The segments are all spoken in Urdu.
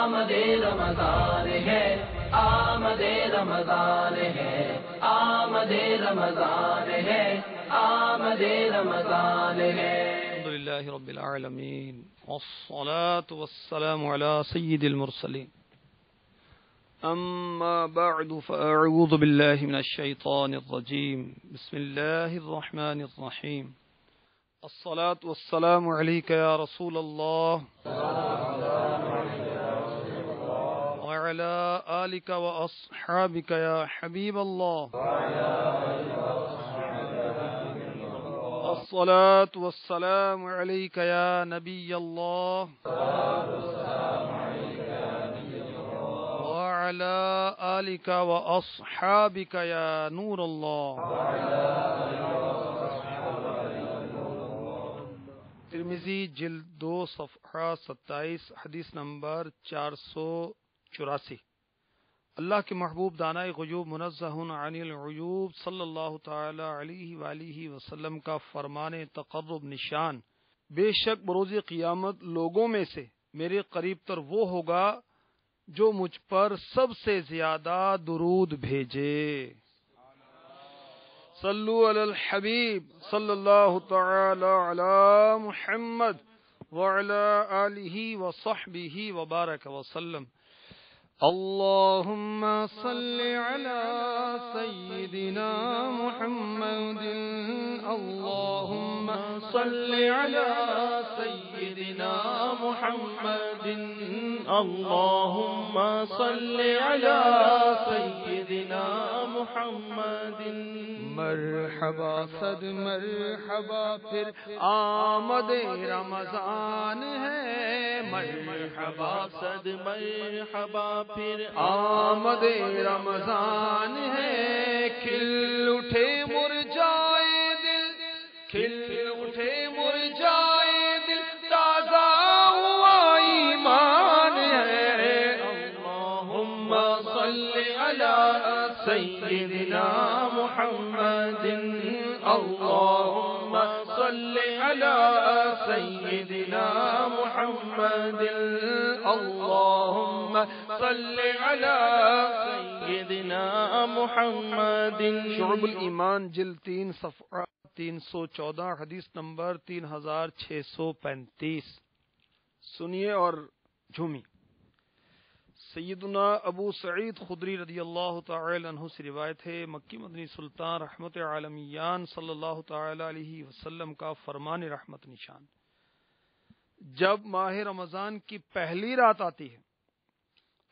آمد رمضان ہے، آمد رمضان ہے، آمد رمضان ہے، آمد رمضان ہے۔ الحمدللہ رب العالمین والصلاة والسلام على سید المرسلین، اما بعد فاعوذ باللہ من الشیطان الرجیم، بسم اللہ الرحمن الرحیم۔ الصلاة والسلام علیک یا رسول اللہ وعلى آلک واصحابک یا حبیب اللہ، الصلاة والسلام علیک یا نبی اللہ وعلى آلک واصحابک یا نور اللہ۔ ترمذی جلد 2 صفحہ 27 حدیث نمبر 484۔ اللہ کے محبوب دانائے غیوب منزہ عن العیوب صلی اللہ تعالی علیہ وآلہ وسلم کا فرمان تقرب نشان، بے شک بروز قیامت لوگوں میں سے میرے قریب تر وہ ہوگا جو مجھ پر سب سے زیادہ درود بھیجے۔ صلو علی الحبیب صلی اللہ تعالی علی محمد وعلی آلہ وصحبہ وبارک وسلم۔ اللہم صلی علی سیدنا محمد، اللہم صلی علی سیدنا محمد، اللہم صلی علی سیدنا محمد۔ مرحبا صد مرحبا پھر آمد رمضان ہے، مرحبا صد مرحبا پھر آمد رمضان ہے۔ کھل اٹھے مرجائے دل، کھل اٹھے مرجائے دل، تازہ ہوا ایمان ہے۔ اللہم صلی علی سیدنا محمد، اللہم صلی علی سیدنا محمد، اللہم صلی علی سیدنا محمد۔ شعب الایمان جلد 3 صفحہ 314 حدیث نمبر 3635۔ سنیے اور جھومی۔ سیدنا ابو سعید خدری رضی اللہ تعالی عنہ سے روایت ہے، مکی مدنی سلطان رحمت عالمیان صلی اللہ تعالی علیہ وسلم کا فرمان رحمت نشان، جب ماہ رمضان کی پہلی رات آتی ہے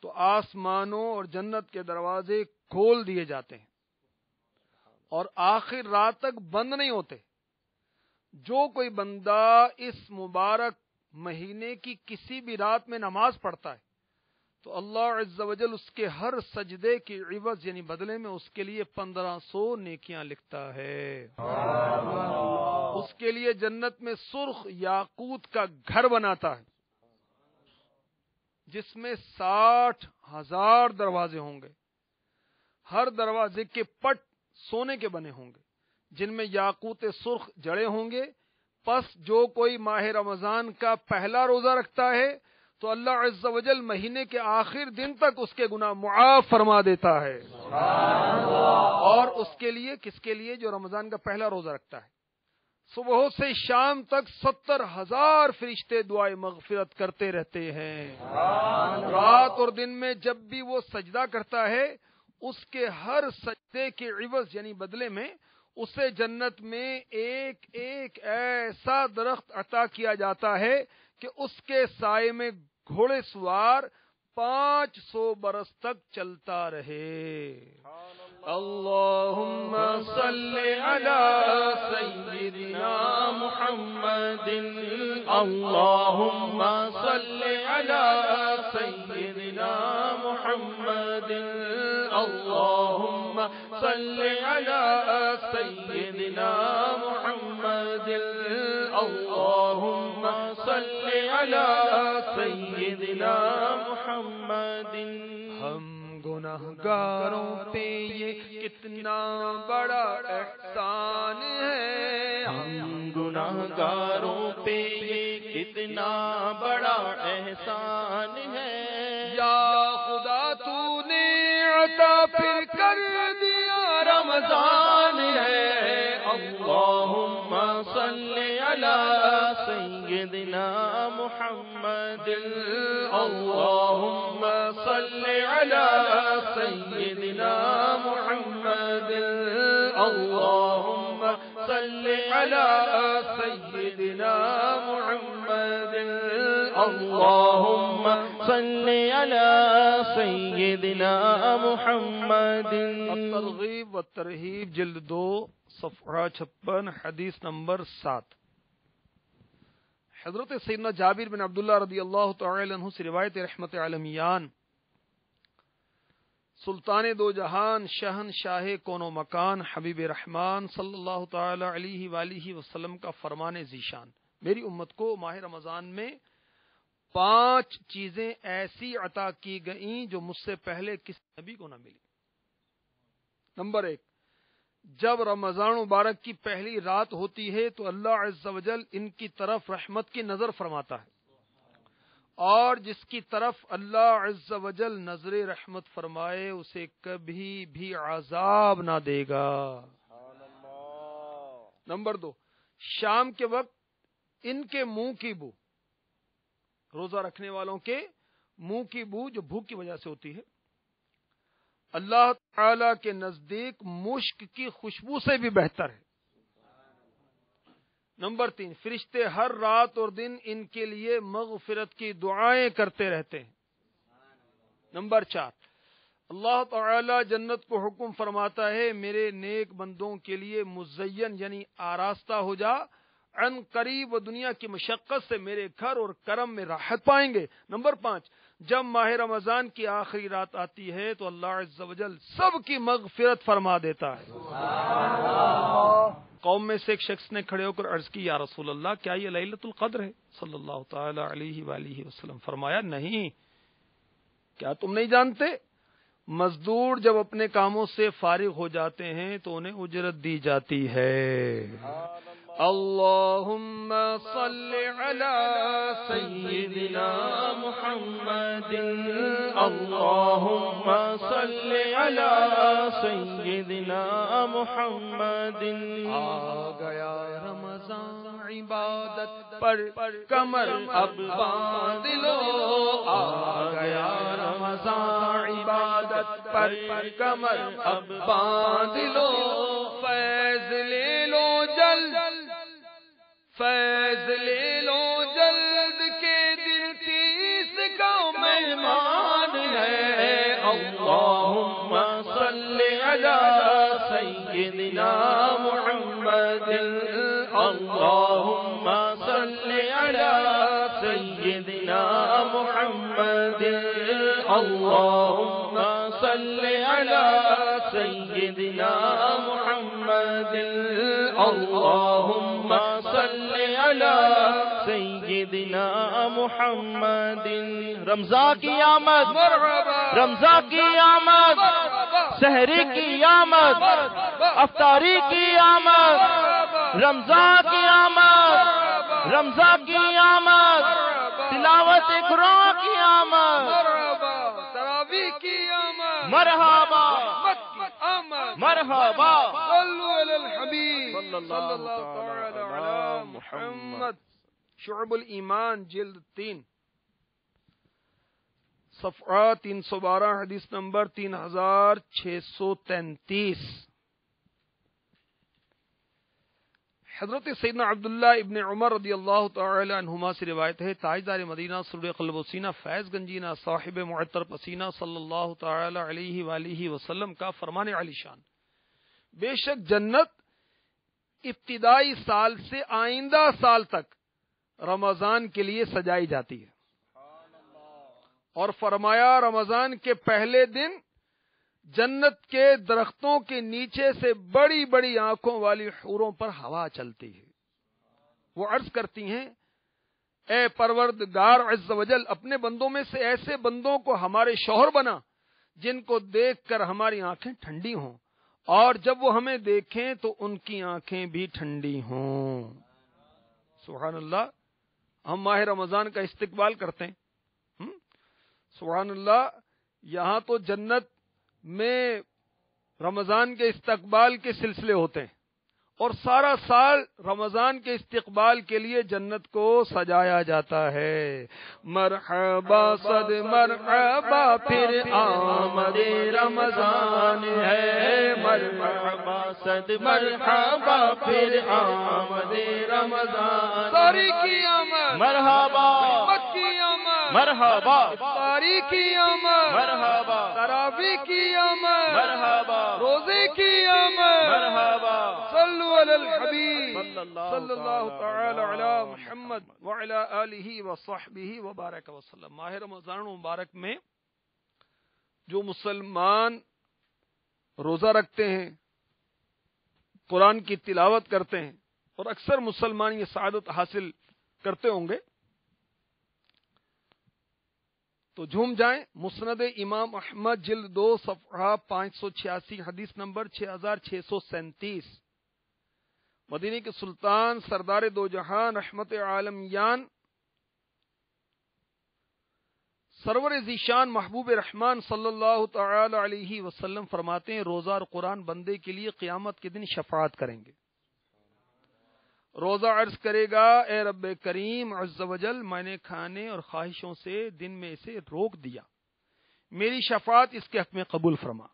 تو آسمانوں اور جنت کے دروازے کھول دیے جاتے ہیں اور آخر رات تک بند نہیں ہوتے۔ جو کوئی بندہ اس مبارک مہینے کی کسی بھی رات میں نماز پڑھتا ہے تو اللہ عز و جل اس کے ہر سجدے کی عوض یعنی بدلے میں اس کے لیے 1500 نیکیاں لکھتا ہے۔ اس کے لیے جنت میں سرخ یاقوت کا گھر بناتا ہے جس میں 60,000 دروازے ہوں گے، ہر دروازے کے پٹ سونے کے بنے ہوں گے جن میں یاقوت سرخ جڑے ہوں گے۔ پس جو کوئی ماہ رمضان کا پہلا روزہ رکھتا ہے تو اللہ عز و جل مہینے کے آخر دن تک اس کے گناہ معاف فرما دیتا ہے۔ اور اس کے لیے، کس کے لیے؟ جو رمضان کا پہلا روزہ رکھتا ہے، صبح سے شام تک 70,000 فرشتے دعائے مغفرت کرتے رہتے ہیں۔ رات اور دن میں جب بھی وہ سجدہ کرتا ہے اس کے ہر سجدے کے عوض یعنی بدلے میں اسے جنت میں ایک ایک ایسا درخت عطا کیا جاتا ہے کہ اس کے سائے میں گھوڑے سوار 500 برس تک چلتا رہے۔ اللہم صلی علی سیدنا محمد، اللہم صلی علی سیدنا محمد، اللہم صلی علی سیدنا محمد، اللہم صلی علی سیدنا محمد۔ ہم گنہگاروں پہ یہ کتنا بڑا احسان ہے، ہم گنہگاروں پہ یہ کتنا بڑا احسان ہے۔ کر دیا رمضان ہے. اللہم صلی علی سیدنا محمد. اللہم صلی علی سیدنا محمد. اللہم صلی علی سیدنا محمد. اللہم صلی علی سیدنا محمد. الترغیب والترہیب جلد 2 صفحہ 56 حدیث نمبر 7. حضرت سیدنا جابر بن عبداللہ رضی اللہ تعالی عنہ سے روایت رحمت عالمیان سلطان دو جہان شہن شاہ کون و مکان حبیب رحمان صلی اللہ تعالی علیہ وآلہ وسلم کا فرمان ذیشان، میری امت کو ماہ رمضان میں 5 چیزیں ایسی عطا کی گئیں جو مجھ سے پہلے کسی نبی کو نہ ملی. نمبر 1، جب رمضان مبارک کی پہلی رات ہوتی ہے تو اللہ عز و جل ان کی طرف رحمت کی نظر فرماتا ہے، اور جس کی طرف اللہ عز و جل نظر رحمت فرمائے اسے کبھی بھی عذاب نہ دے گا. نمبر 2، شام کے وقت ان کے منہ کی بو، روزہ رکھنے والوں کے منہ کی بو جو بھوک کی وجہ سے ہوتی ہے، اللہ تعالی کے نزدیک مشک کی خوشبو سے بھی بہتر ہے. نمبر 3، فرشتے ہر رات اور دن ان کے لیے مغفرت کی دعائیں کرتے رہتے ہیں. نمبر 4، اللہ تعالی جنت کو حکم فرماتا ہے میرے نیک بندوں کے لیے مزین یعنی آراستہ ہو جا، عن قریب و دنیا کی مشقت سے میرے گھر اور کرم میں راحت پائیں گے. نمبر 5، جب ماہ رمضان کی آخری رات آتی ہے تو اللہ عز و جل سب کی مغفرت فرما دیتا ہے. قوم میں سے ایک شخص نے کھڑے ہو کر عرض کی، یا رسول اللہ کیا یہ لیلۃ القدر ہے؟ صلی اللہ تعالی علیہ وآلہ وسلم فرمایا، نہیں، کیا تم نہیں جانتے؟ مزدور جب اپنے کاموں سے فارغ ہو جاتے ہیں تو انہیں اجرت دی جاتی ہے. اللہم صلی علی سیدنا محمد. اللہم صلی علی سیدنا محمد. آ گیا رمضان عبادت پر کمر اب باندھ لو. آ گیا رمضان عبادت پر کمر اب باندھ لو. فیض لے لو جلد، فیض لے لو جلد کے دل 30 کا مہمان ہے. اللہم صلی علی سیدنا محمد. اللہم صلی علی سیدنا محمد. اللہم صلی علی سیدنا محمد. اللہم صلی علی سیدنا محمد. رمضان کی آمد، رمضان کی آمد، سحری کی آمد، افطاری کی آمد، رمضان کی آمد، رمضان کی آمد، تلاوت قرآن کی آمد، تراویح کی آمد، مرحبا مرحبا. صلو علی الحبیب صلی اللہ تعالی علی محمد. شعب الایمان جلد 3 صفحہ 312 حدیث نمبر 3633. حضرت سیدنا عبداللہ ابن عمر رضی اللہ تعالی عنہما سے روایت ہے، تاجدار مدینہ سرور قلب و سینہ فیض گنجینہ صاحب معطر پسینہ صلی اللہ تعالی علیہ وآلہ وسلم کا فرمان علی شان، بے شک جنت ابتدائی سال سے آئندہ سال تک رمضان کے لیے سجائی جاتی ہے. اور فرمایا رمضان کے پہلے دن جنت کے درختوں کے نیچے سے بڑی بڑی آنکھوں والی حوروں پر ہوا چلتی ہے. وہ عرض کرتی ہیں، اے پروردگار عز و جل، اپنے بندوں میں سے ایسے بندوں کو ہمارے شوہر بنا جن کو دیکھ کر ہماری آنکھیں ٹھنڈی ہوں، اور جب وہ ہمیں دیکھیں تو ان کی آنکھیں بھی ٹھنڈی ہوں. سبحان اللہ. ہم ماہ رمضان کا استقبال کرتے ہیں. سبحان اللہ. یہاں تو جنت میں رمضان کے استقبال کے سلسلے ہوتے ہیں اور سارا سال رمضان کے استقبال کے لیے جنت کو سجایا جاتا ہے. مرحبا صد مرحبا پھر آمد رمضان ہے. مرحبا صد مرحبا پھر آمد رمضان. ساری کی آمد مرحبا، مت کی آمد مرحبا، ساری کی آمد مرحبا، تراویح کی آمد مرحبا، روزے کی آمد. مرحبا. صلو علی الحبیب صلی اللہ تعالی علی محمد وعلی آلہ وصحبہ وبارک وسلم. ماہ رمضان مبارک میں جو مسلمان روزہ رکھتے ہیں، قرآن کی تلاوت کرتے ہیں، اور اکثر مسلمان یہ سعادت حاصل کرتے ہوں گے تو جھوم جائیں. مسند امام احمد جلد 2 صفحہ 586 حدیث نمبر 6637. مدینے کے سلطان سردار دو جہان رحمت عالمیان سرور ذیشان محبوب رحمان صلی اللہ تعالی علیہ وسلم فرماتے ہیں روزہ اور قرآن بندے کے لیے قیامت کے دن شفاعت کریں گے. روزہ عرض کرے گا اے رب کریم عز و جل، میں نے کھانے اور خواہشوں سے دن میں اسے روک دیا، میری شفاعت اس کے حق میں قبول فرما.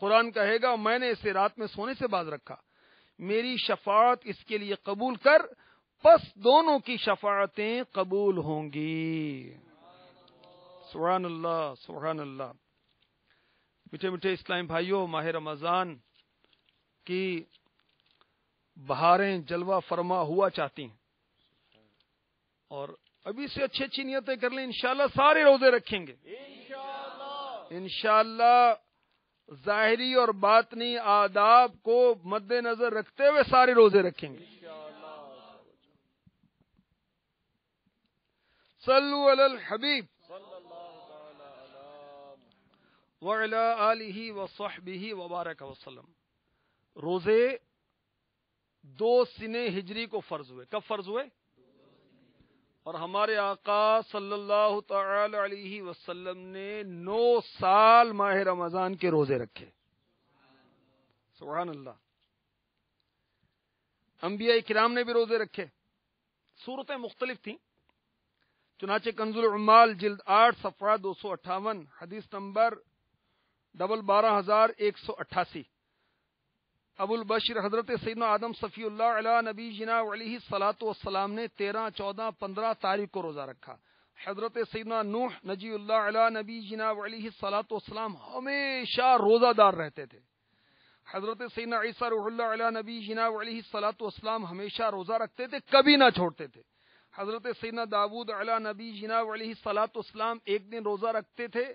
قرآن کہے گا میں نے اسے رات میں سونے سے باز رکھا، میری شفاعت اس کے لیے قبول کر. پس دونوں کی شفاعتیں قبول ہوں گی. سبحان اللہ سبحان اللہ. میٹھے میٹھے اسلام بھائیوں، ماہ رمضان کی بہاریں جلوہ فرما ہوا چاہتی ہیں اور ابھی سے اچھی اچھی نیتیں کر لیں. انشاءاللہ سارے روزے رکھیں گے انشاءاللہ. ظاہری اور باطنی آداب کو مد نظر رکھتے ہوئے سارے روزے رکھیں گے. صلو علی الحبیب وعلی آلہ وصحبہ وبارک وسلم. روزے 2 سنے ہجری کو فرض ہوئے. کب فرض ہوئے؟ اور ہمارے آقا صلی اللہ تعالی علیہ وسلم نے 9 سال ماہ رمضان کے روزے رکھے. سبحان اللہ. انبیاء کرام نے بھی روزے رکھے. صورتیں مختلف تھیں. چنانچہ کنز العمال جلد 8 صفحہ 258 حدیث نمبر 12188. ابو البشر حضرت سیدنا آدم صفی اللہ علیہ نبی جنا علیہ الصلاۃ والسلام نے 13، 14، 15 تاریخ کو روزہ رکھا. حضرت سیدنا نوح نجی اللہ علیہ نبی جنا علیہ الصلاۃ والسلام ہمیشہ روزہ دار رہتے تھے. حضرت سیدنا عیسیٰ روح اللہ علیہ نبی جنا علیہ الصلاۃ والسلام ہمیشہ روزہ رکھتے تھے، کبھی نہ چھوڑتے تھے. حضرت سیدنا داؤد علیہ نبی جنا علیہ الصلاۃ والسلام ایک دن روزہ رکھتے تھے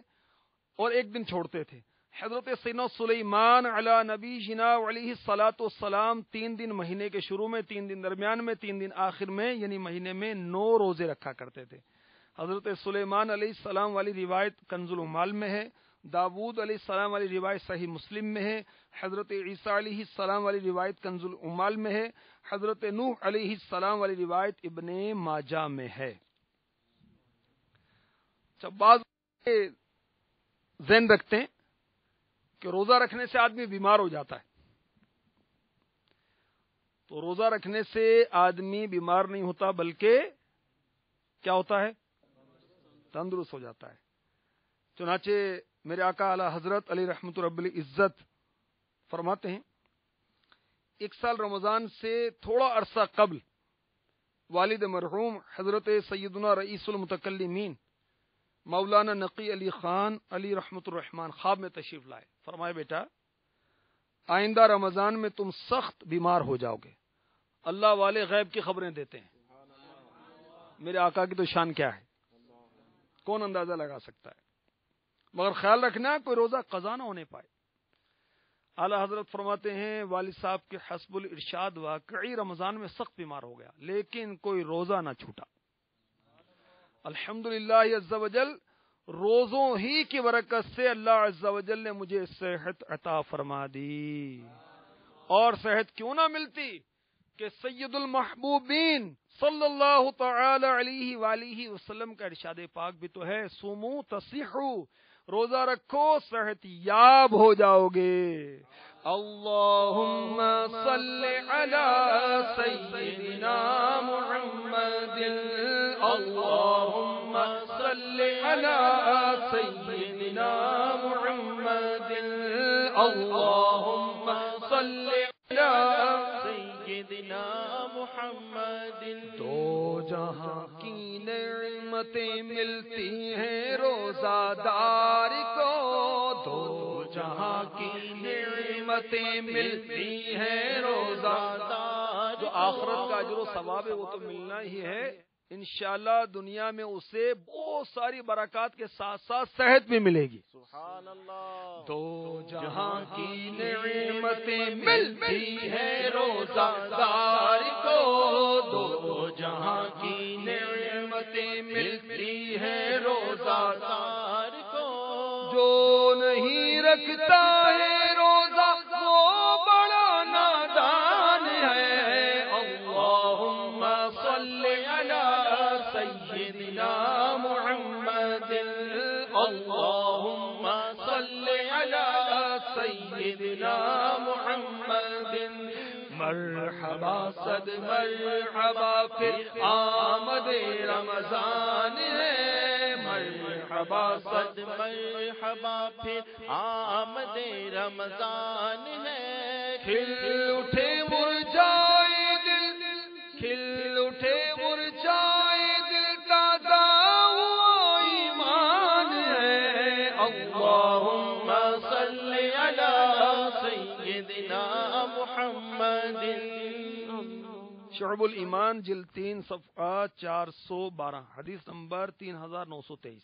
اور ایک دن چھوڑتے تھے. حضرت سیدنا سلیمان علی نبی جنا علیہ الصلاۃ والسلام 3 دن مہینے کے شروع میں، 3 دن درمیان میں، 3 دن آخر میں، یعنی مہینے میں 9 روزے رکھا کرتے تھے. حضرت سلیمان علیہ السلام والی روایت کنز العمال میں ہے. داود علیہ السلام والی روایت صحیح مسلم میں ہے. حضرت عیسیٰ علیہ السلام والی روایت کنز العمال میں ہے. حضرت نوح علیہ السلام والی روایت ابن ماجہ میں ہے. جب بعض ذہن رکھتے ہیں کہ روزہ رکھنے سے آدمی بیمار ہو جاتا ہے، تو روزہ رکھنے سے آدمی بیمار نہیں ہوتا بلکہ کیا ہوتا ہے؟ تندرست ہو جاتا ہے. چنانچہ میرے آقا اعلی حضرت علی رحمت رب العزت فرماتے ہیں 1 سال رمضان سے تھوڑا عرصہ قبل والد مرحوم حضرت سیدنا رئیس المتکلمین مولانا نقی علی خان علی رحمت الرحمان خواب میں تشریف لائے. فرمائے بیٹا آئندہ رمضان میں تم سخت بیمار ہو جاؤ گے. اللہ والے غیب کی خبریں دیتے ہیں. میرے آقا کی تو شان کیا ہے، کون اندازہ لگا سکتا ہے. مگر خیال رکھنا کوئی روزہ قضا نہ ہونے پائے. اعلی حضرت فرماتے ہیں والد صاحب کے حسب الارشاد واقعی رمضان میں سخت بیمار ہو گیا لیکن کوئی روزہ نہ چھوٹا. الحمدللہ عز و جل روزوں ہی کی برکت سے اللہ عز و جل نے مجھے صحت عطا فرما دی. اور صحت کیوں نہ ملتی کہ سید المحبوبین صلی اللہ تعالی علیہ وآلہ وسلم کا ارشاد پاک بھی تو ہے، صوموا تصیحوا، روزہ رکھو صحت یاب ہو جاؤ گے۔ اللہم صلی علی سیدنا محمد، اللہم صلی علی سیدنا محمد، اللہم صلی علی سیدنا محمد۔ دو جہاں کی نعمتیں ملتی ہیں روزہ دار کو، دو جہاں کی نعمتیں ملتی ہیں روزہ دار۔ جو آخرت کا اجر و ثواب ہے وہ تو ملنا ہی ہے، انشاءاللہ دنیا میں اسے بہت ساری برکات کے ساتھ ساتھ صحت بھی ملے گی۔ سبحان اللہ۔ دو جہاں کی نعمتیں ملتی ہیں روزہ دار کو، دو جہاں کی نعمتیں ملتی ہیں روزہ دار کو۔ جو نہیں رکھتا ہے روزہ وہ بڑا نادان ہے۔ اللہم صلی علی سیدنا محمد، اللہم صلی علی سیدنا محمد۔ مرحبا صد مرحبا پھر آمد رمضان ہے، مرحبا صد مرحبا پھر آمد رمضان ہے۔ کھل اٹھے مرجائے دل، کھل اٹھے مرجائے دل، تازہ ہوا ایمان ہے۔ اللہم صلی علی سیدنا محمد۔ شعب الایمان جلد 3 صفحہ 412، حدیث نمبر 3923۔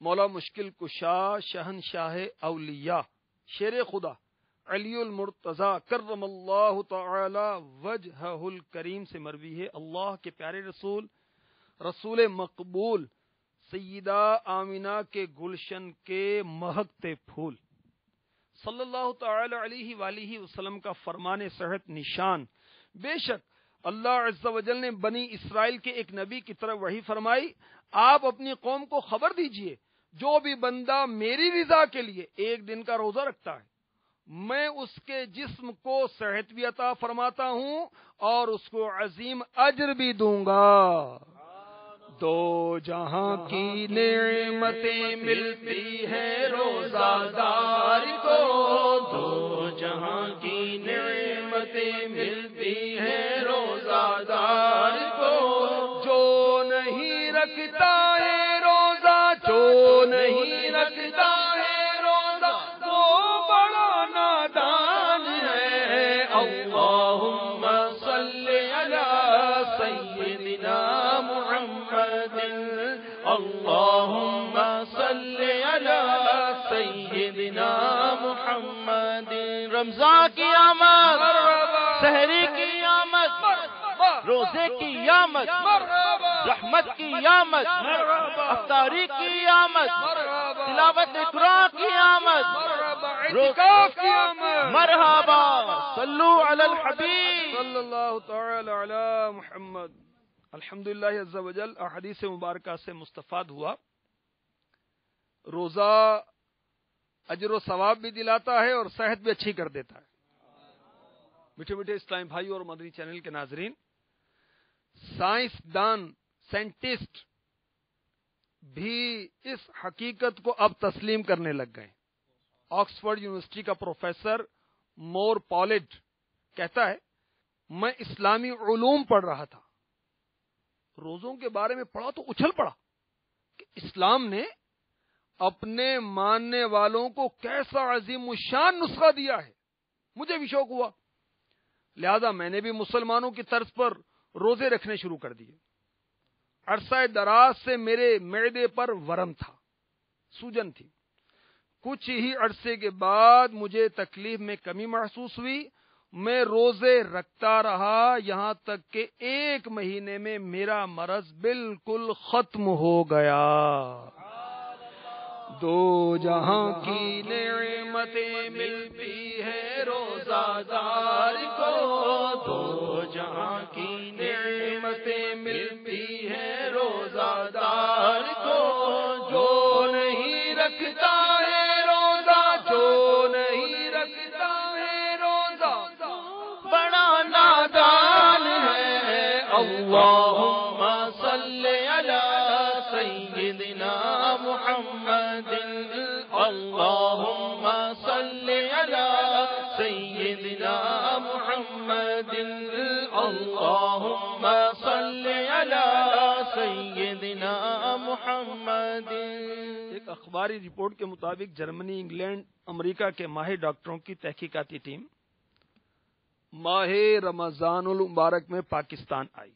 مولا مشکل کشا شہنشاہ اولیاء شیر خدا علی المرتضی کرم اللہ تعالی وجہہ الکریم سے مروی ہے، اللہ کے پیارے رسول، رسول مقبول سیدہ آمینہ کے گلشن کے مہکتے پھول صلی اللہ تعالی علیہ وآلہ وسلم کا فرمان صحت نشان۔ بے شک اللہ عز و جل نے بنی اسرائیل کے ایک نبی کی طرف وحی فرمائی، آپ اپنی قوم کو خبر دیجئے جو بھی بندہ میری رضا کے لیے ایک دن کا روزہ رکھتا ہے، میں اس کے جسم کو صحت بھی عطا فرماتا ہوں اور اس کو عظیم اجر بھی دوں گا۔ دو جہاں کی نعمتیں ملتی ہیں روزہ دار کو، دو جہاں کی نعمتیں ملتی ہیں روزہ دار کو۔ جو نہیں رکھتا ہے روزہ، جو نہیں رکھتا ہے روزہ وہ بڑا نادان ہے۔ اللہم صلی علی سیدنا محمد، اللہم صلی علی سیدنا محمد۔ رمضان کی آمد، سحری کی آمد، روزے کی آمد، رحمت کی آمد، افطاری کی آمد، تلاوت قرآن کی آمد، اعتکاف کی آمد۔ مرحبا صلو علی الحبیب صلی اللہ تعالی علی محمد۔ الحمدللہ عز و جل احادیث مبارکہ سے مستفاد ہوا۔ روزہ اجر و ثواب بھی دلاتا ہے اور صحت بھی اچھی کر دیتا ہے۔ میٹھے میٹھے اسلامی بھائی اور مدنی چینل کے ناظرین، سائنسدان سائنٹسٹ بھی اس حقیقت کو اب تسلیم کرنے لگ گئے۔ آکسفورڈ یونیورسٹی کا پروفیسر مور پالڈ کہتا ہے، میں اسلامی علوم پڑھ رہا تھا، روزوں کے بارے میں پڑھا تو اچھل پڑا کہ اسلام نے اپنے ماننے والوں کو کیسا عظیم الشان نسخہ دیا ہے۔ مجھے بھی شوق ہوا، لہذا میں نے بھی مسلمانوں کی طرز پر روزے رکھنے شروع کر دیے۔ عرصہ دراز سے میرے معدے پر ورم تھا، سوجن تھی۔ کچھ ہی عرصے کے بعد مجھے تکلیف میں کمی محسوس ہوئی، میں روزے رکھتا رہا، یہاں تک کہ 1 مہینے میں میرا مرض بالکل ختم ہو گیا۔ دو جہاں کی نعمتیں ملتی ہیں روزہ دار کو، دو جہاں کی نعمتیں ملتی ہیں روزہ دار کو، جو نہیں رکھتا ہے روزہ، جو نہیں رکھتا ہے روزہ بڑا نادان ہے۔ اللہم صلی علی سیدنا محمد، اللہم صلی علی سیدنا محمد، اللہم صلی علی سیدنا محمد۔ ایک اخباری رپورٹ کے مطابق جرمنی، انگلینڈ، امریکہ کے ماہر ڈاکٹروں کی تحقیقاتی ٹیم ماہ رمضان المبارک میں پاکستان آئی۔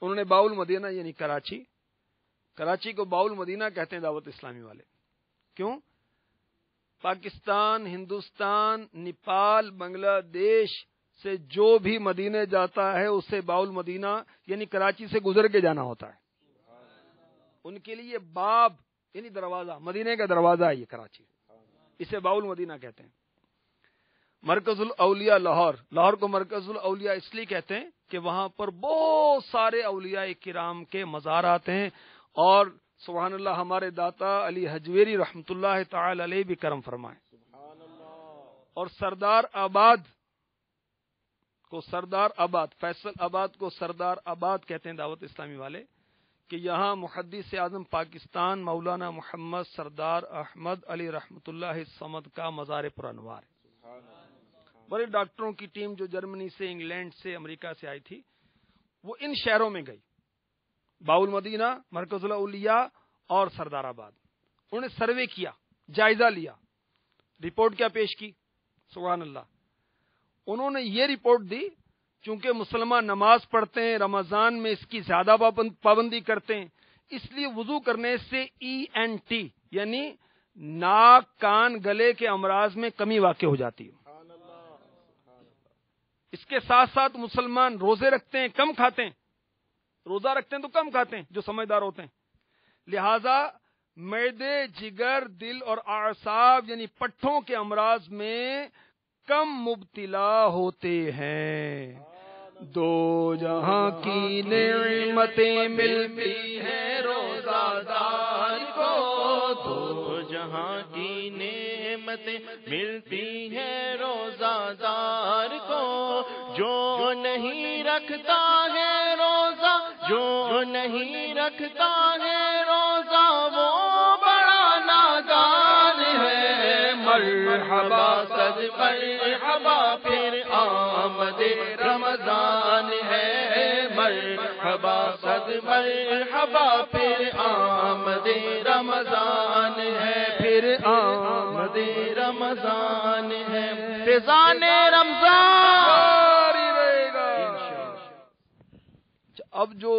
انہوں نے باؤل مدینہ یعنی کراچی کو باؤل مدینہ کہتے ہیں دعوت اسلامی والے۔ کیوں؟ پاکستان، ہندوستان، نیپال، بنگلہ دیش سے جو بھی مدینے جاتا ہے اسے باؤل مدینہ یعنی کراچی سے گزر کے جانا ہوتا ہے۔ ان کے لیے باب یعنی دروازہ، مدینے کا دروازہ ہے یہ کراچی، اسے باؤل مدینہ کہتے ہیں۔ مرکز الاولیاء لاہور کو مرکز الاولیاء اس لیے کہتے ہیں کہ وہاں پر بہت سارے اولیاء کرام کے مزارات ہیں، اور سبحان اللہ ہمارے داتا علی حجویری رحمۃ اللہ تعالی علیہ بھی کرم فرمائے۔ اور سردار آباد فیصل آباد کو سردار آباد کہتے ہیں دعوت اسلامی والے، کہ یہاں محدث اعظم پاکستان مولانا محمد سردار احمد علی رحمۃ اللہ الصمد کا مزار پرانوار ہے۔ بڑے ڈاکٹروں کی ٹیم جو جرمنی سے، انگلینڈ سے، امریکہ سے آئی تھی، وہ ان شہروں میں گئی، باؤل مدینہ، مرکز الاولیاء اور سردار آباد۔ انہوں نے سروے کیا، جائزہ لیا، رپورٹ کیا پیش کی؟ سبحان اللہ، انہوں نے یہ رپورٹ دی چونکہ مسلمان نماز پڑھتے ہیں، رمضان میں اس کی زیادہ پابندی کرتے ہیں، اس لیے وضو کرنے سے ENT یعنی ناک، کان، گلے کے امراض میں کمی واقع ہو جاتی ہے۔ اس کے ساتھ ساتھ مسلمان روزے رکھتے ہیں، کم کھاتے ہیں، روزہ رکھتے ہیں تو کم کھاتے ہیں جو سمجھدار ہوتے ہیں، لہذا معدے، جگر، دل اور اعصاب یعنی پٹھوں کے امراض میں کم مبتلا ہوتے ہیں۔ دو جہاں کی نعمتیں ملتی ہیں روزہ دار کو، دو جہاں کی نعمتیں ملتی ہیں روزہ دار کو، جو نہیں رکھتا ہے روزہ، جو نہیں رکھتا ہے روزہ وہ بڑا نادان ہے۔ مرحبا صد مرحبا پھر آمد رمضان ہے، مرحبا صد مرحبا پھر آمد رمضان ہے، پھر آمد رمضان ہے، فیضان رمضان۔ اب جو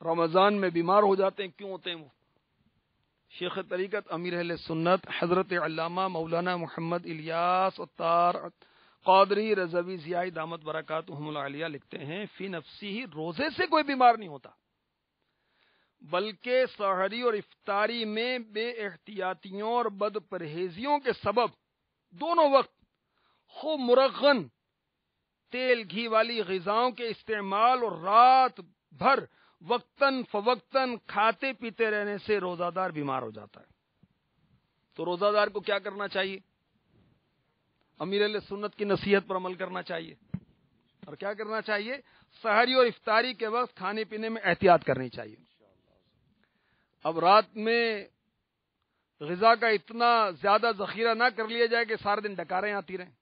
رمضان میں بیمار ہو جاتے ہیں، کیوں ہوتے ہیں وہ؟ شیخ طریقت امیر اہل سنت حضرت علامہ مولانا محمد الیاس عطار قادری رضوی ضیائی دامت برکاتہم العالیہ لکھتے ہیں، فی نفسی ہی روزے سے کوئی بیمار نہیں ہوتا، بلکہ سحری اور افطاری میں بے احتیاطیوں اور بد پرہیزیوں کے سبب دونوں وقت خوب مرغن تیل گھی والی غذاؤں کے استعمال اور رات بھر وقتاً فوقتاً کھاتے پیتے رہنے سے روزہ دار بیمار ہو جاتا ہے۔ تو روزہ دار کو کیا کرنا چاہیے؟ امیر اہل سنت کی نصیحت پر عمل کرنا چاہیے، اور کیا کرنا چاہیے؟ سحری اور افطاری کے وقت کھانے پینے میں احتیاط کرنی چاہیے۔ اب رات میں غذا کا اتنا زیادہ ذخیرہ نہ کر لیا جائے کہ سارے دن ڈکاریں آتی رہیں،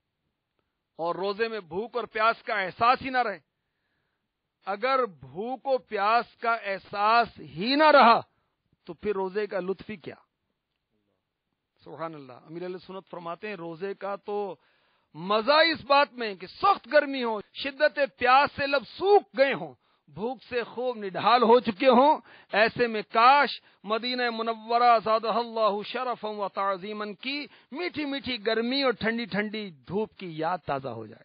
اور روزے میں بھوک اور پیاس کا احساس ہی نہ رہے۔ اگر بھوک و پیاس کا احساس ہی نہ رہا تو پھر روزے کا لطف ہی کیا؟ سبحان اللہ، امیر علیہ سنت فرماتے ہیں روزے کا تو مزہ اس بات میں کہ سخت گرمی ہو، شدت پیاس سے لب سوکھ گئے ہوں، بھوک سے خوب نڈھال ہو چکے ہوں، ایسے میں کاش مدینہ منورہ زادہ اللہ شرفا و تعظیما کی میٹھی میٹھی گرمی اور ٹھنڈی ٹھنڈی دھوپ کی یاد تازہ ہو جائے۔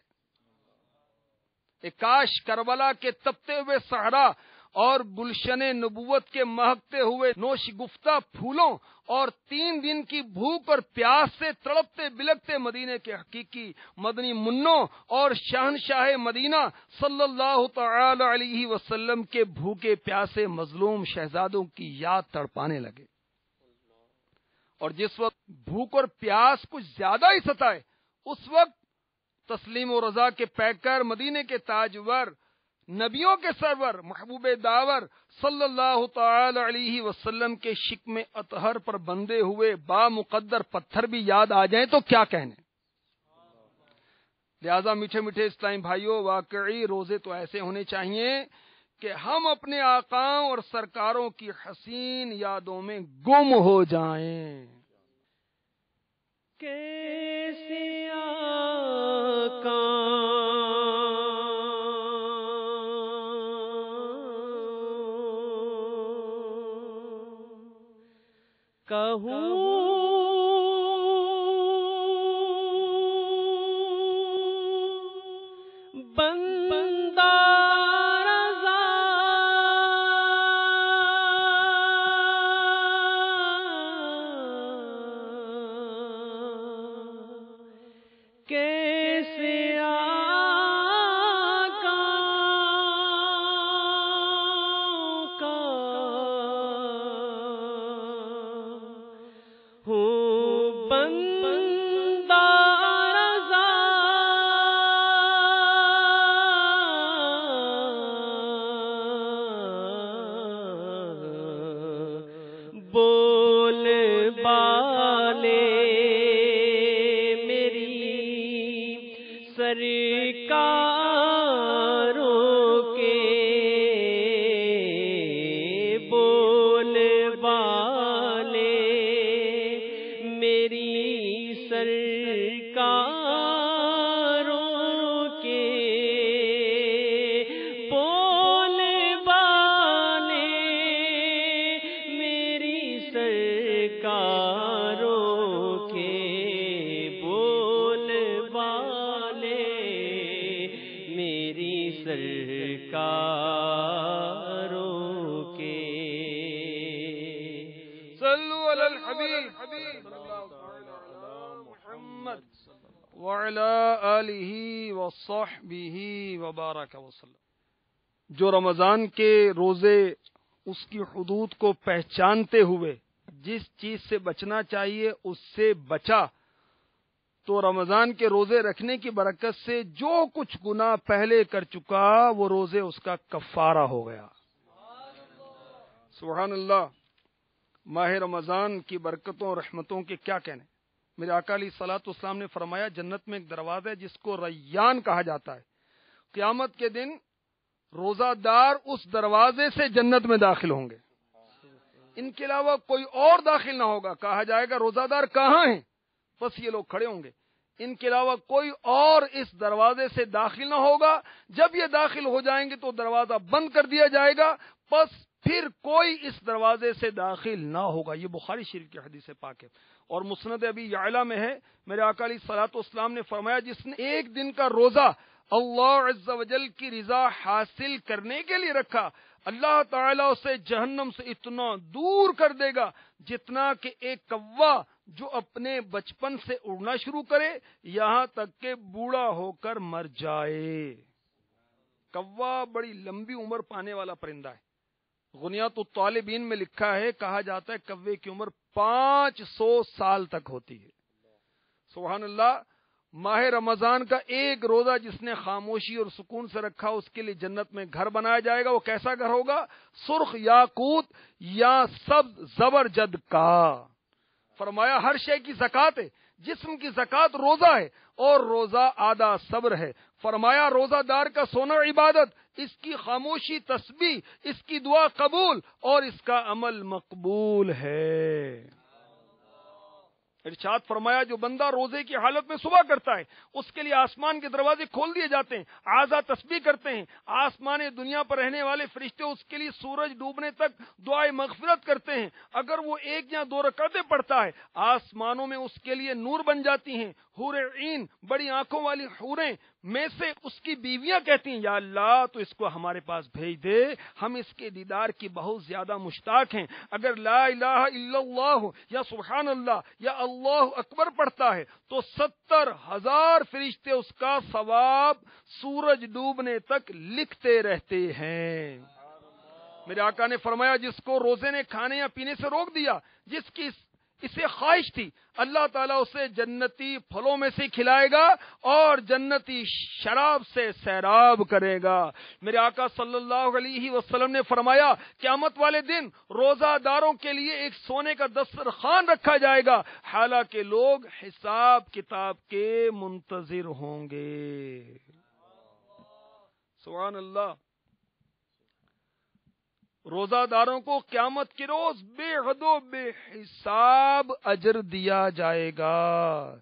کاش کربلا کے تپتے ہوئے صحرا اور گلشن نبوت کے مہکتے ہوئے نوش گفتہ پھولوں اور 3 دن کی بھوک اور پیاس سے تڑپتے بلکتے مدینے کے حقیقی مدنی منوں اور شہنشاہ مدینہ صلی اللہ تعالی علیہ وسلم کے بھوکے پیاسے مظلوم شہزادوں کی یاد تڑپانے لگے۔ اور جس وقت بھوک اور پیاس کچھ زیادہ ہی ستائے، اس وقت تسلیم و رضا کے پیکر، مدینے کے تاجور، نبیوں کے سرور، محبوب داور صلی اللہ تعالی علیہ وسلم کے شکم اطہر پر بندے ہوئے با مقدر پتھر بھی یاد آ جائیں تو کیا کہنے۔ لہذا میٹھے میٹھے اسلامی بھائیوں، واقعی روزے تو ایسے ہونے چاہیے کہ ہم اپنے آقاؤں اور سرکاروں کی حسین یادوں میں گم ہو جائیں۔ کیسے آقا کہوں بندہ رضا کیسے آقا کا ہوں بندہ رضا بول بالے سرکاروں کے بول بالے میری سرکاروں کے بول بالے میری سرکاروں کے بول بالے میری سرکاروں کے۔ صلو علی الحبیب محمد وعلی آلہ وصحبہ وبارک وسلم۔ جو رمضان کے روزے اس کی حدود کو پہچانتے ہوئے جس چیز سے بچنا چاہیے اس سے بچا، تو رمضان کے روزے رکھنے کی برکت سے جو کچھ گناہ پہلے کر چکا وہ روزے اس کا کفارہ ہو گیا۔ سبحان اللہ۔ ماہ رمضان کی برکتوں اور رحمتوں کے کیا کہنے۔ میرے آقا علیہ الصلوۃ والسلام نے فرمایا جنت میں ایک دروازہ ہے جس کو ریان کہا جاتا ہے، قیامت کے دن روزہ دار اس دروازے سے جنت میں داخل ہوں گے، ان کے علاوہ کوئی اور داخل نہ ہوگا۔ کہا جائے گا روزہ دار کہاں ہیں؟ بس یہ لوگ کھڑے ہوں گے، ان کے علاوہ کوئی اور اس دروازے سے داخل نہ ہوگا۔ جب یہ داخل ہو جائیں گے تو دروازہ بند کر دیا جائے گا، بس پھر کوئی اس دروازے سے داخل نہ ہوگا۔ یہ بخاری شریف کی حدیث پاک ہے اور مسند ابی یعلا میں ہے۔ میرے آقا علیہ الصلوۃ والسلام نے فرمایا جس نے ایک دن کا روزہ اللہ عز و جل کی رضا حاصل کرنے کے لیے رکھا، اللہ تعالیٰ اسے جہنم سے اتنا دور کر دے گا جتنا کہ ایک کوا جو اپنے بچپن سے اڑنا شروع کرے یہاں تک کہ بوڑھا ہو کر مر جائے۔ کوا بڑی لمبی عمر پانے والا پرندہ ہے۔ غنیات الطالبین میں لکھا ہے، کہا جاتا ہے کوے کی عمر 500 سال تک ہوتی ہے۔ سبحان اللہ۔ ماہ رمضان کا ایک روزہ جس نے خاموشی اور سکون سے رکھا اس کے لیے جنت میں گھر بنایا جائے گا۔ وہ کیسا گھر ہوگا؟ سرخ یاقوت یا سبز زبرجد کا۔ فرمایا ہر شے کی زکات ہے، جسم کی زکات روزہ ہے اور روزہ آدھا صبر ہے۔ فرمایا روزہ دار کا سونا عبادت، اس کی خاموشی تسبیح، اس کی دعا قبول اور اس کا عمل مقبول ہے۔ ارشاد فرمایا جو بندہ روزے کی حالت میں صبح کرتا ہے اس کے لیے آسمان کے دروازے کھول دیے جاتے ہیں، اعضا تسبیح کرتے ہیں، آسمان دنیا پر رہنے والے فرشتے اس کے لیے سورج ڈوبنے تک دعائے مغفرت کرتے ہیں۔ اگر وہ 1 یا 2 رکعتیں پڑھتا ہے آسمانوں میں اس کے لیے نور بن جاتی ہیں، حور عین بڑی آنکھوں والی حوریں میں سے اس کی بیویاں کہتی ہیں یا اللہ تو اس کو ہمارے پاس بھیج دے، ہم اس کے دیدار کی بہت زیادہ مشتاق ہیں۔ اگر لا الہ الا اللہ یا سبحان اللہ یا اللہ اکبر پڑھتا ہے تو 70,000 فرشتے اس کا ثواب سورج ڈوبنے تک لکھتے رہتے ہیں۔ میرے آقا نے فرمایا جس کو روزے نے کھانے یا پینے سے روک دیا، جس کی اسے خواہش تھی، اللہ تعالیٰ اسے جنتی پھلوں میں سے کھلائے گا اور جنتی شراب سے سیراب کرے گا۔ میرے آقا صلی اللہ علیہ وسلم نے فرمایا قیامت والے دن روزہ داروں کے لیے ایک سونے کا دسترخوان رکھا جائے گا، حالانکہ لوگ حساب کتاب کے منتظر ہوں گے۔ سبحان اللہ۔ روزہ داروں کو قیامت کے روز بے حد و بے حساب اجر دیا جائے گا۔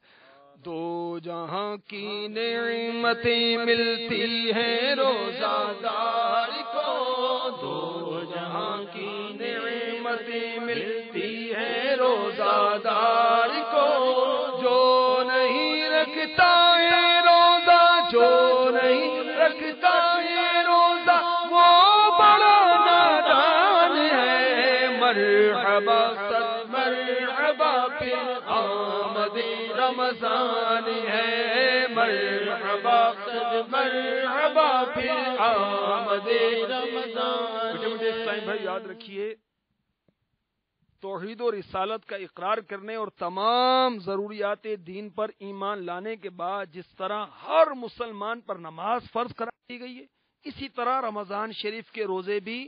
دو جہاں کی نعمتیں ملتی ہیں روزہ دار کو، دو جہاں کی نعمتیں ملتی ہیں روزہ دار کو، جو نہیں رکھتا ہے روزہ، جو نہیں رکھتا ہے روزہ وہ بڑا نادان ہے۔ مرحبا صد مرحبا پھر آمد رمضان ہے، مرحبا صد مرحبا پھر آمد رمضان۔ مجھے اسلام بھائی یاد رکھیے، توحید و رسالت کا اقرار کرنے اور تمام ضروریات دین پر ایمان لانے کے بعد جس طرح ہر مسلمان پر نماز فرض کرا دی گئی ہے، اسی طرح رمضان شریف کے روزے بھی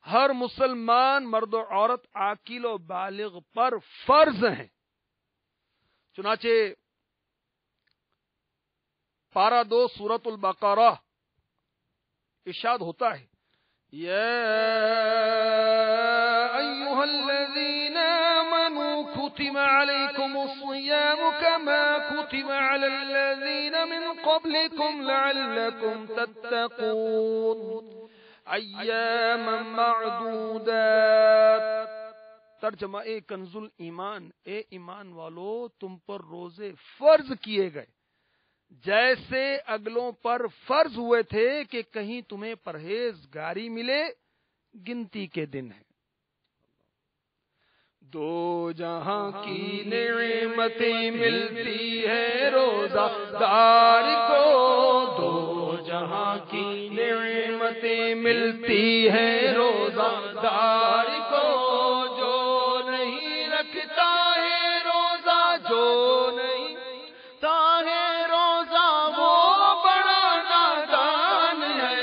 ہر مسلمان مرد و عورت عاقل و بالغ پر فرض ہیں۔ چنانچہ پارہ 2 سورۃ البقرہ ارشاد ہوتا ہے یا ایھا الذین آمنوا کتب علیکم الصیام کما کتب علی الذین من قبلکم لعلکم تتقون ایاما معدودات۔ ترجمہ کنز الایمان، اے ایمان والو تم پر روزے فرض کیے گئے جیسے اگلوں پر فرض ہوئے تھے کہ کہیں تمہیں پرہیزگاری ملے، گنتی کے دن ہے۔ دو جہاں کی نعمتیں ملتی ہے روزہ دار کو، دو جہاں کی نعمتیں ملتی ہے روزہ دار کو، جو نہیں رکھتا ہے روزہ، جو نہیں رکھتا ہے روزہ وہ بڑا نادان ہے۔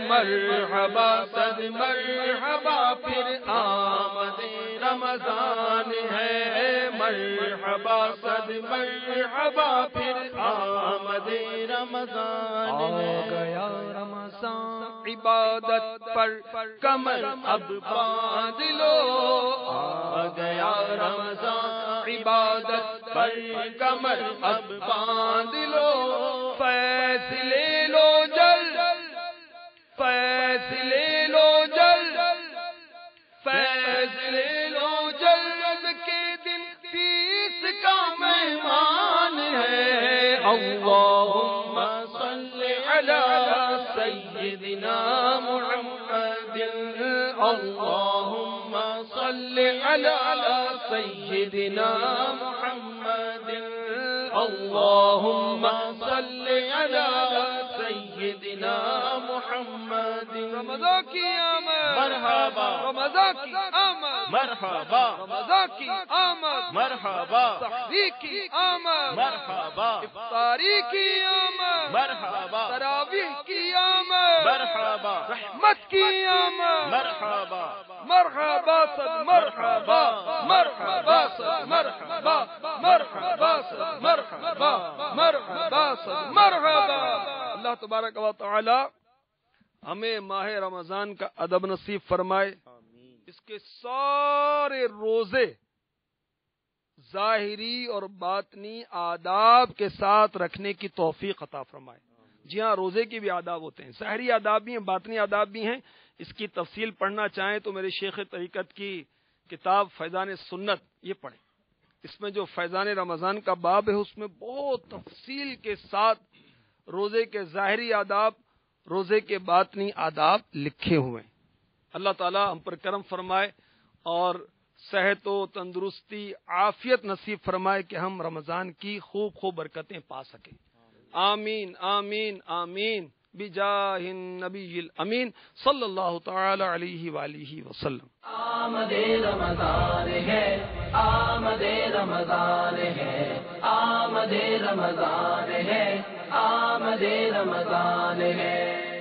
مرحبا صد مرحبا پھر آمد رمضان ہے، مرحبا صد مرحبا پھر آمد رمضان ہے۔ آ گیا رمضان عبادت پر کمر اب باندھ لو، آ گیا رمضان عبادت پر کمر اب باندھ لو، فیصلے لو جلد، فیصلے لو جلد، فیصلے لو جلد کے دن تیس کا مہمان ہے۔ اللہم صلی علی سیدنا محمد، اللہم صلی علی سیدنا محمد، اللہم صلی علی سیدنا محمد۔ رمضان کی آمد مرحبا، رمضان کی آمد مرحبا، رمضان کی آمد مرحبا، سحری کی آمد مرحبا، افطاری کی آمد مرحبا، تراویح کی آمد مرحبا، رحمت کی آمد مرحبا، مرحبا صد مرحبا، مرحبا صد مرحبا، مرحبا صد مرحبا، مرحبا صد مرحبا۔ اللہ تبارک و تعالی ہمیں ماہ رمضان کا ادب نصیب فرمائے، اس کے سارے روزے ظاہری اور باطنی آداب کے ساتھ رکھنے کی توفیق عطا فرمائے۔ جی ہاں، روزے کی بھی آداب ہوتے ہیں، ظاہری آداب بھی ہیں، باطنی آداب بھی ہیں۔ اس کی تفصیل پڑھنا چاہیں تو میرے شیخ طریقت کی کتاب فیضان سنت یہ پڑھیں۔ اس میں جو فیضان رمضان کا باب ہے اس میں بہت تفصیل کے ساتھ روزے کے ظاہری آداب، روزے کے باطنی آداب لکھے ہوئے ہیں۔ اللہ تعالی ہم پر کرم فرمائے اور صحت و تندرستی عافیت نصیب فرمائے کہ ہم رمضان کی خوب خوب برکتیں پا سکیں۔ آمین آمین آمین بجاہ النبی الامین صلی اللہ تعالی علیہ وآلہ وسلم۔ آمد رمضان ہے، آمد رمضان ہے، آمد رمضان ہے، آمد رمضان ہے۔